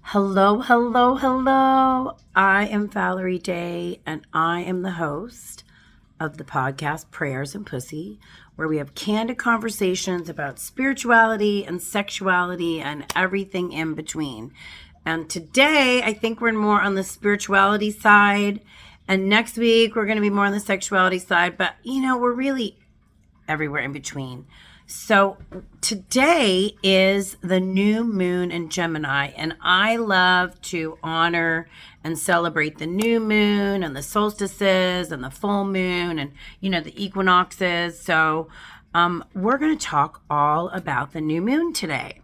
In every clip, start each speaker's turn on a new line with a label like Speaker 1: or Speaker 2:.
Speaker 1: Hello, hello, hello. I am Valerie Day, and I am the host of the podcast Prayers and Pussy, where we have candid conversations about spirituality and sexuality and everything in between. And today, I think we're more on the spirituality side, and next week, we're going to be more on the sexuality side, but we're really everywhere in between. So today is the new moon in Gemini, and I love to honor and celebrate the new moon and the solstices and the full moon and, the equinoxes. So we're going to talk all about the new moon today.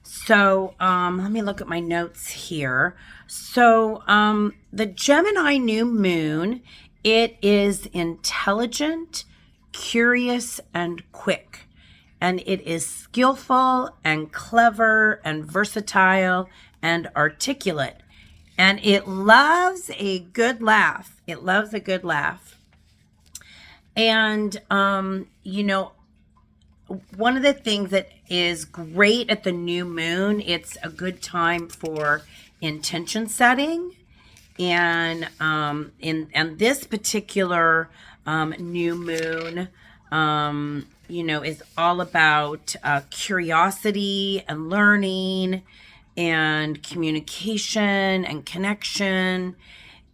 Speaker 1: So let me look at my notes here. So the Gemini new moon, it is intelligent, curious, and quick. And it is skillful and clever and versatile and articulate. And it loves a good laugh. It loves a good laugh. And, one of the things that is great at the new moon, it's a good time for intention setting. And in this particular new moon, is all about curiosity and learning and communication and connection.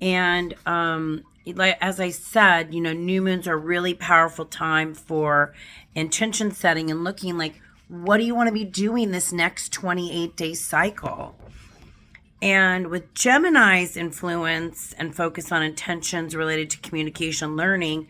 Speaker 1: And as I said, new moons are a really powerful time for intention setting and looking like, what do you want to be doing this next 28-day cycle? And with Gemini's influence and focus on intentions related to communication learning,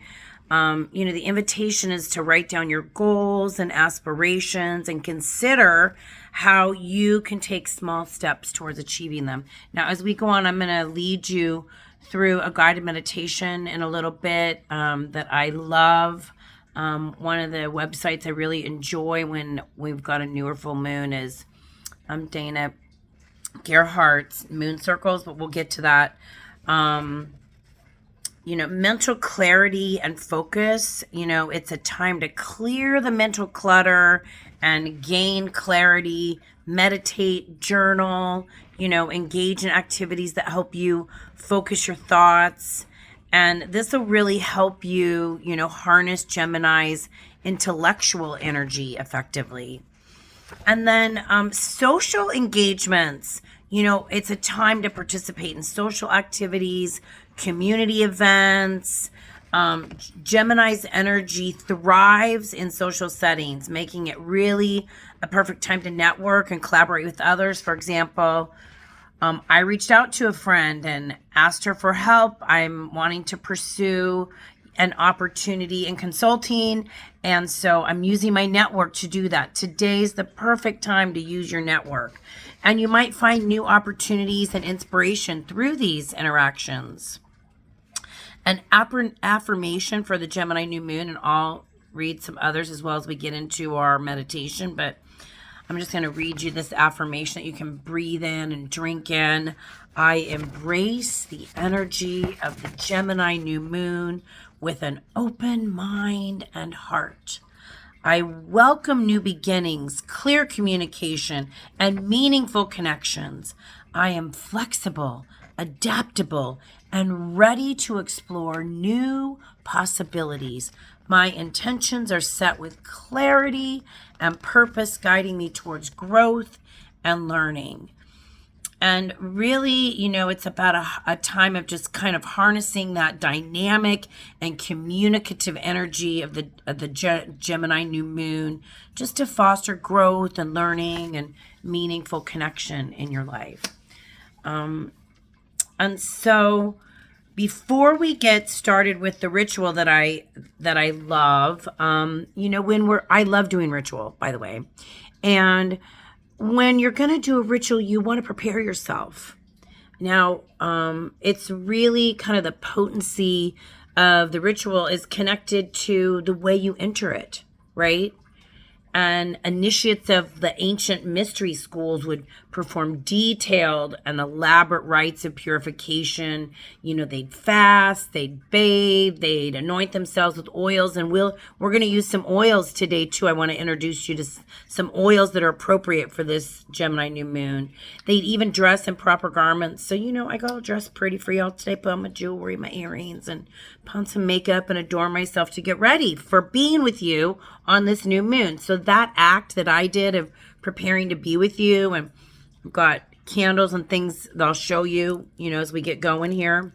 Speaker 1: the invitation is to write down your goals and aspirations and consider how you can take small steps towards achieving them. Now, as we go on, I'm going to lead you through a guided meditation in a little bit that I love. One of the websites I really enjoy when we've got a newer full moon is Dana Gerhardt's Moon Circles, but we'll get to that. Mental clarity and focus, it's a time to clear the mental clutter and gain clarity, meditate, journal, engage in activities that help you focus your thoughts. And this will really help you, harness Gemini's intellectual energy effectively. And then social engagements, it's a time to participate in social activities, community events. Gemini's energy thrives in social settings, making it really a perfect time to network and collaborate with others. For example, I reached out to a friend and asked her for help. I'm wanting to pursue an opportunity in consulting, and so I'm using my network to do that. Today's the perfect time to use your network, and you might find new opportunities and inspiration through these interactions. An affirmation for the Gemini new moon, and I'll read some others as well as we get into our meditation, but I'm just going to read you this affirmation that you can breathe in and drink in. I embrace the energy of the Gemini new moon with an open mind and heart. I welcome new beginnings, clear communication, and meaningful connections. I am flexible, adaptable, and ready to explore new possibilities. My intentions are set with clarity and purpose, guiding me towards growth and learning. And really, it's about a time of just kind of harnessing that dynamic and communicative energy of the Gemini new moon, just to foster growth and learning and meaningful connection in your life. And so before we get started with the ritual that I love, I love doing ritual, by the way. And when you're going to do a ritual, you want to prepare yourself. Now, it's really kind of the potency of the ritual is connected to the way you enter it, right? And initiates of the ancient mystery schools would perform detailed and elaborate rites of purification. They'd fast, they'd bathe, they'd anoint themselves with oils. And we're going to use some oils today too. I want to introduce you to some oils that are appropriate for this Gemini new moon. They'd even dress in proper garments. So, I got all dressed pretty for y'all today. Put on my jewelry, my earrings, and put on some makeup and adorn myself to get ready for being with you on this new moon. So that act that I did of preparing to be with you, and I've got candles and things that I'll show you, as we get going here.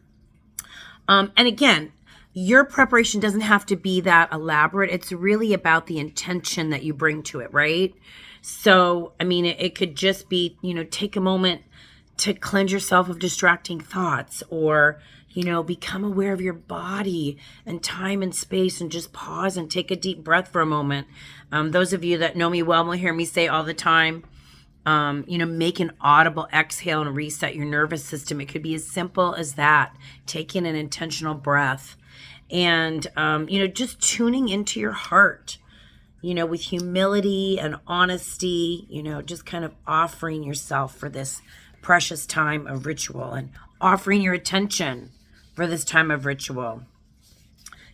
Speaker 1: And again, your preparation doesn't have to be that elaborate. It's really about the intention that you bring to it, right? So, it could just be, take a moment to cleanse yourself of distracting thoughts, or become aware of your body and time and space, and just pause and take a deep breath for a moment. Those of you that know me well will hear me say all the time, make an audible exhale and reset your nervous system. It could be as simple as that, taking an intentional breath and, just tuning into your heart, with humility and honesty, just kind of offering yourself for this precious time of ritual and offering your attention for this time of ritual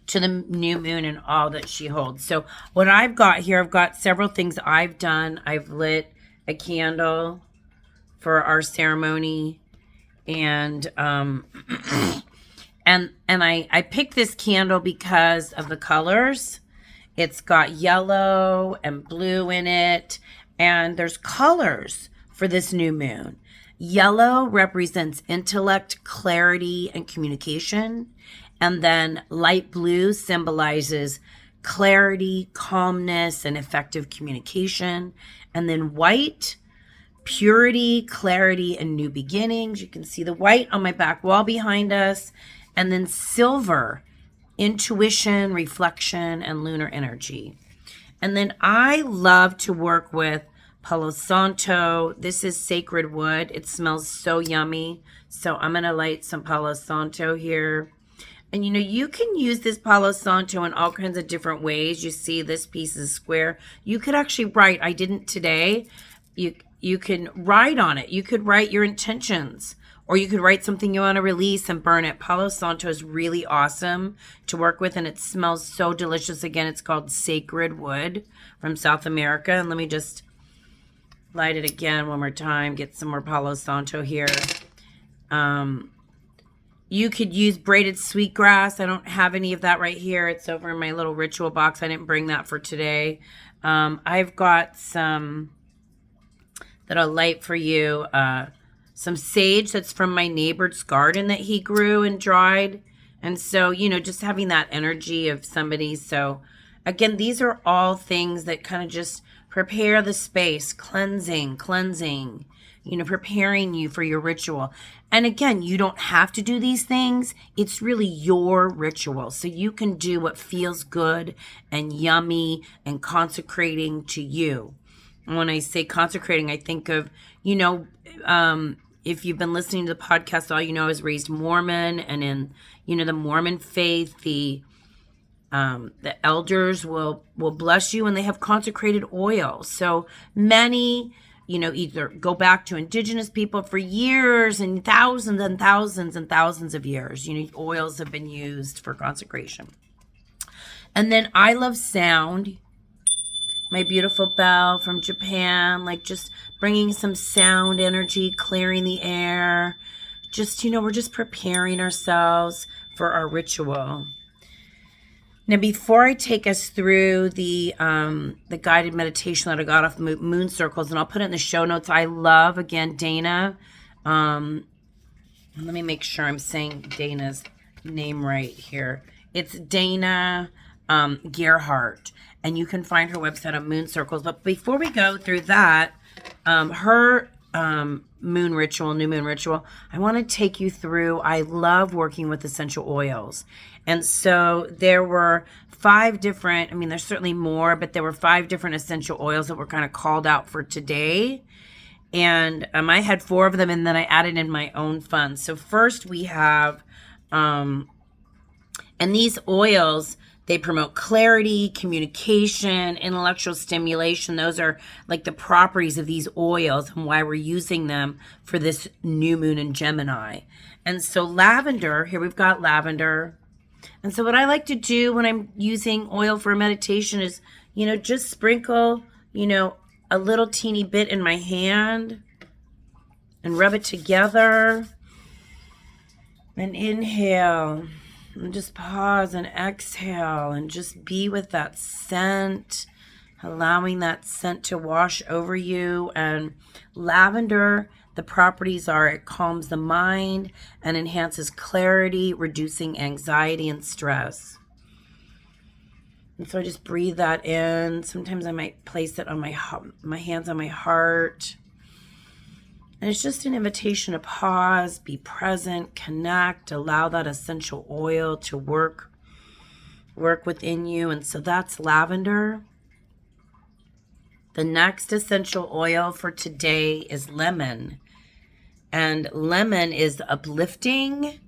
Speaker 1: to the new moon and all that she holds. So what I've got here, I've got several things I've done. I've lit a candle for our ceremony, and I picked this candle because of the colors. It's got yellow and blue in it, and there's colors for this new moon. Yellow represents intellect, clarity, and communication. And then light blue symbolizes clarity, calmness, and effective communication. And then white, purity, clarity, and new beginnings. You can see the white on my back wall behind us. And then silver, intuition, reflection, and lunar energy. And then I love to work with Palo Santo. This is sacred wood. It smells so yummy. So I'm going to light some Palo Santo here. And you can use this Palo Santo in all kinds of different ways. You see this piece is square. You could actually write, I didn't today. You can write on it. You could write your intentions, or you could write something you want to release and burn it. Palo Santo is really awesome to work with, and it smells so delicious. Again, it's called sacred wood from South America. And let me just light it again one more time. Get some more Palo Santo here. You could use braided sweetgrass. I don't have any of that right here. It's over in my little ritual box. I didn't bring that for today. I've got some that I'll light for you. Some sage that's from my neighbor's garden that he grew and dried. And so, just having that energy of somebody. So again, these are all things that kind of just prepare the space, cleansing, preparing you for your ritual. And again, you don't have to do these things. It's really your ritual. So you can do what feels good and yummy and consecrating to you. And when I say consecrating, I think of, if you've been listening to the podcast, all you know is raised Mormon, and in, the Mormon faith, the elders will bless you, and they have consecrated oil. So many, either go back to indigenous people for years and thousands and thousands and thousands of years. Oils have been used for consecration. And then I love sound. My beautiful bell from Japan, like just bringing some sound energy, clearing the air. Just, we're just preparing ourselves for our ritual. Now, before I take us through the guided meditation that I got off Moon Circles, and I'll put it in the show notes. I love, again, Dana. Let me make sure I'm saying Dana's name right here. It's Dana Gerhardt, and you can find her website on Moon Circles. But before we go through that, her moon ritual, new moon ritual, I want to take you through. I love working with essential oils. And so there were 5 different, there's certainly more, but there were 5 different essential oils that were kind of called out for today. And I had 4 of them, and then I added in my own fun. So first we have, and these oils, They promote clarity, communication, intellectual stimulation. Those are like the properties of these oils and why we're using them for this new moon in Gemini. And so lavender, here we've got lavender. And so what I like to do when I'm using oil for meditation is, just sprinkle, a little teeny bit in my hand and rub it together and inhale. And just pause and exhale and just be with that scent, allowing that scent to wash over you. And lavender, the properties are it calms the mind and enhances clarity, reducing anxiety and stress. And so I just breathe that in. Sometimes I might place it on my hands on my heart. And it's just an invitation to pause, be present, connect, allow that essential oil to work within you. And so that's lavender. The next essential oil for today is lemon. And lemon is uplifting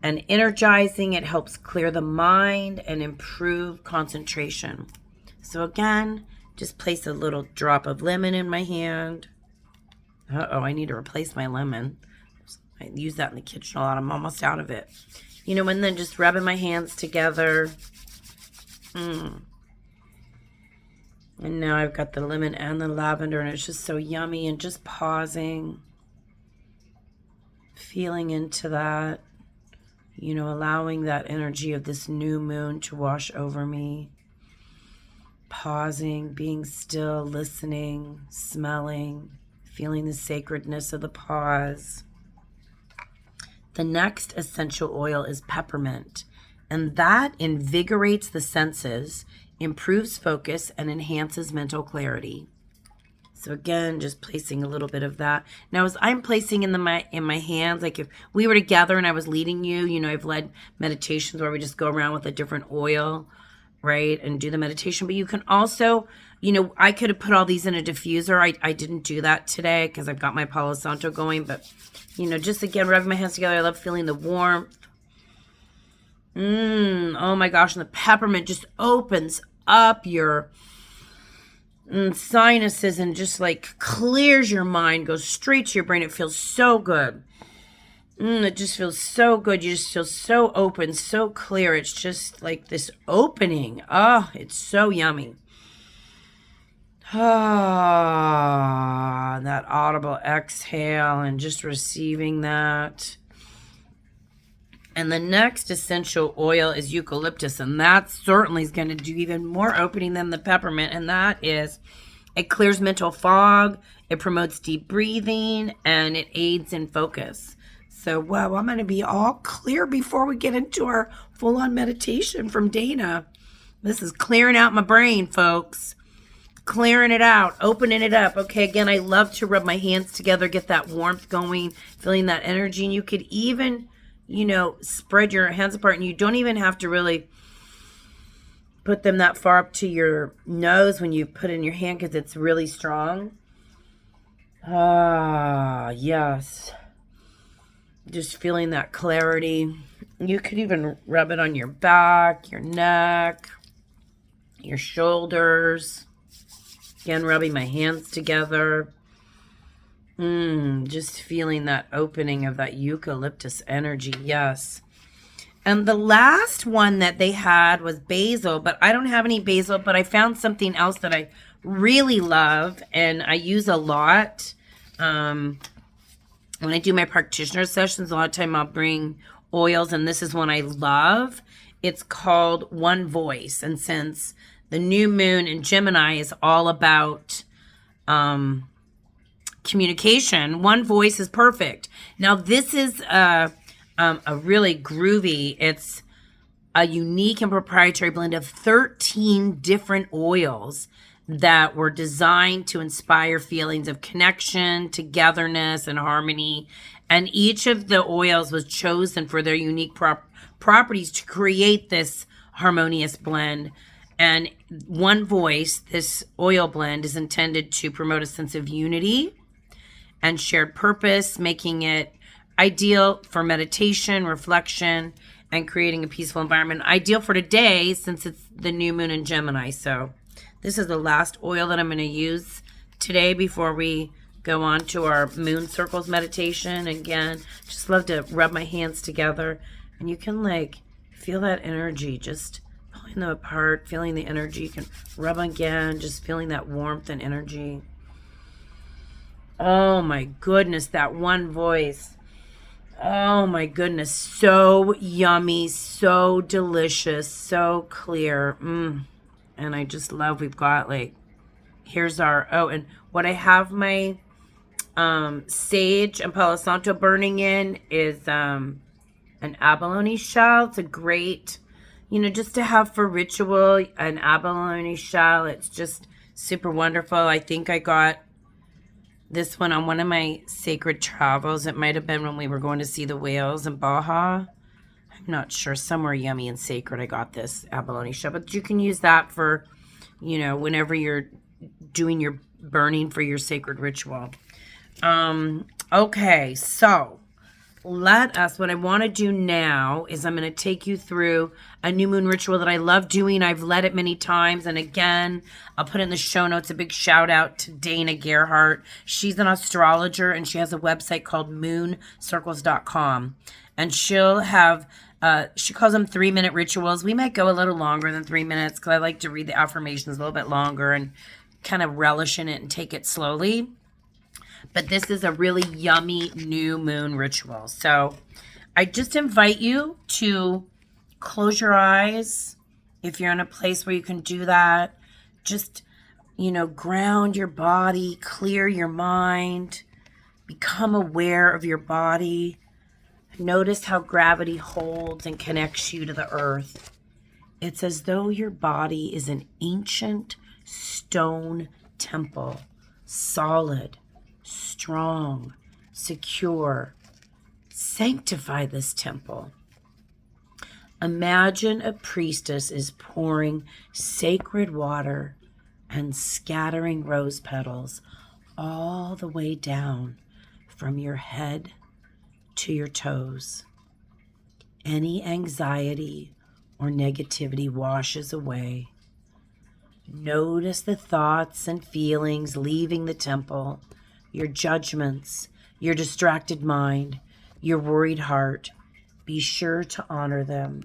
Speaker 1: and energizing. It helps clear the mind and improve concentration. So again, just place a little drop of lemon in my hand. I need to replace my lemon. I use that in the kitchen a lot. I'm almost out of it. And then just rubbing my hands together. And now I've got the lemon and the lavender, and it's just so yummy. And just pausing, feeling into that, allowing that energy of this new moon to wash over me. Pausing, being still, listening, smelling, feeling the sacredness of the pause. The next essential oil is peppermint, and that invigorates the senses, improves focus, and enhances mental clarity. So again, just placing a little bit of that. Now, as I'm placing in my hands, like if we were together and I was leading you, I've led meditations where we just go around with a different oil, right, and do the meditation. But you can also, I could have put all these in a diffuser. I didn't do that today because I've got my palo santo going. But, just again, rubbing my hands together. I love feeling the warmth. Oh my gosh. And the peppermint just opens up your sinuses and just like clears your mind, goes straight to your brain. It feels so good. It just feels so good. You just feel so open, so clear. It's just like this opening. Oh, it's so yummy. Ah, that audible exhale and just receiving that. And the next essential oil is eucalyptus, and that certainly is going to do even more opening than the peppermint, and that is it clears mental fog, it promotes deep breathing, and it aids in focus. So, wow, I'm going to be all clear before we get into our full-on meditation from Dana. This is clearing out my brain, folks. Clearing it out, opening it up. Okay, again, I love to rub my hands together, get that warmth going, feeling that energy. And you could even, spread your hands apart, and you don't even have to really put them that far up to your nose when you put it in your hand because it's really strong. Ah, yes. Just feeling that clarity. You could even rub it on your back, your neck, your shoulders. Again, rubbing my hands together. Just feeling that opening of that eucalyptus energy. Yes. And the last one that they had was basil, but I don't have any basil, but I found something else that I really love and I use a lot. When I do my practitioner sessions, a lot of time I'll bring oils, and this is one I love. It's called One Voice. And since the new moon in Gemini is all about communication, One Voice is perfect. Now, this is a really groovy, it's a unique and proprietary blend of 13 different oils that were designed to inspire feelings of connection, togetherness, and harmony. And each of the oils was chosen for their unique properties to create this harmonious blend. And One Voice, this oil blend, is intended to promote a sense of unity and shared purpose, making it ideal for meditation, reflection, and creating a peaceful environment. Ideal for today since it's the new moon in Gemini. So this is the last oil that I'm going to use today before we go on to our moon circles meditation. Again, just love to rub my hands together, and you can like feel that energy, just pulling them apart, feeling the energy. You can rub again, just feeling that warmth and energy. Oh my goodness, that one voice. Oh my goodness, so yummy, so delicious, so clear. And I just love, we've got like, here's our, and what I have my sage and palo santo burning in is an abalone shell. It's a great, just to have for ritual, an abalone shell. It's just super wonderful. I think I got this one on one of my sacred travels. It might have been when we were going to see the whales in Baja. I'm not sure. Somewhere yummy and sacred I got this abalone shell. But you can use that for, whenever you're doing your burning for your sacred ritual. Okay, so what I want to do now is I'm going to take you through a new moon ritual that I love doing. I've led it many times. And again, I'll put it in the show notes. A big shout out to Dana Gerhardt. She's an astrologer and she has a website called mooncircles.com. And she'll have, she calls them 3-minute rituals. We might go a little longer than 3 minutes because I like to read the affirmations a little bit longer and kind of relish in it and take it slowly. But this is a really yummy new moon ritual. So I just invite you to close your eyes if you're in a place where you can do that. Just, ground your body, clear your mind, become aware of your body. Notice how gravity holds and connects you to the earth. It's as though your body is an ancient stone temple, solid, strong, secure. Sanctify this temple. Imagine a priestess is pouring sacred water and scattering rose petals all the way down from your head to your toes. Any anxiety or negativity washes away. Notice the thoughts and feelings leaving the temple, your judgments, your distracted mind, your worried heart. Be sure to honor them